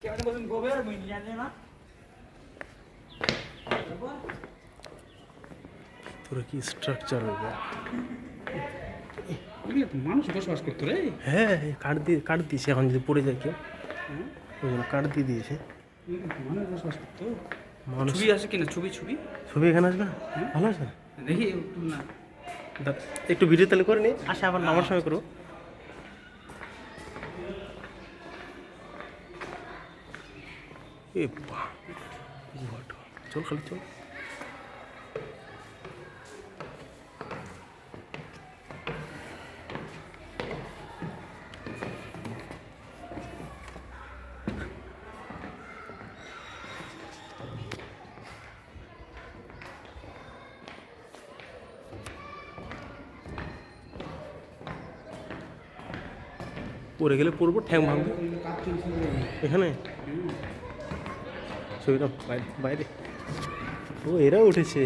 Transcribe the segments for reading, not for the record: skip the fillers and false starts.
তোরা কি স্ট্রাকচার হবে? মানুষ বসবাস করতো রে। হ্যাঁ, কাঠ দিয়েছে, এখন যদি পড়ে যায় কেউ ওই জন্য কাঠ দিয়ে দিয়েছে। মানুষ বসবাস করতো। মানুষ ছবি আছে কিনা? ছবি ছবি এখানে আসবে না? ভালো আছে না? দেখি না। একটু ভিডিও তাহলে করে নি, আসে আবার নামার সময় করো। এ চল খালি চল। পড়ে গেলে পড়বো, ঠ্যাং ভাঙবে এখানে। ছবিটা বাইরে। ও এরা উঠেছে,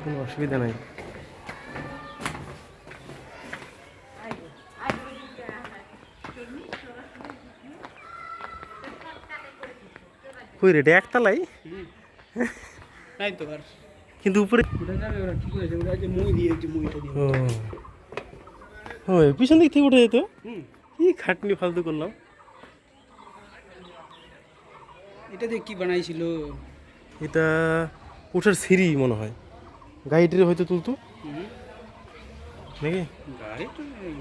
কোনো অসুবিধা নাই। কই রে, একতলাই তাই তো। আর কিন্তু উপরে কি করেছে ওরা, যে মই দিয়েছে, মইটা দিয়ে। ও পিছন দিক থেকে উঠে যেত। কি খাটনি ফালতু করলাম। এটা দিয়ে কি বানাইছিল? এটা ওঠার সিঁড়ি মনে হয়, গাড়িটির হয়তো তুলতো নাকি। গাড়ি তো নেই।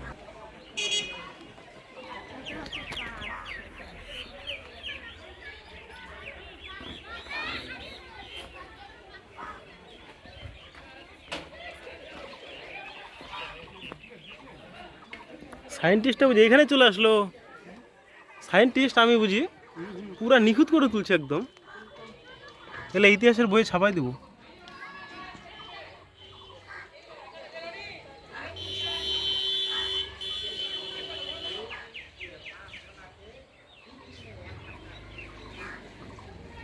সায়েন্টিস্টটা বুঝি এখানে চলে আসলো। সায়েন্টিস্ট আমি বুঝি পুরা নিখুঁত করে তুলছে একদম। তাহলে ইতিহাসের বইয়ে ছাপাই দেবো।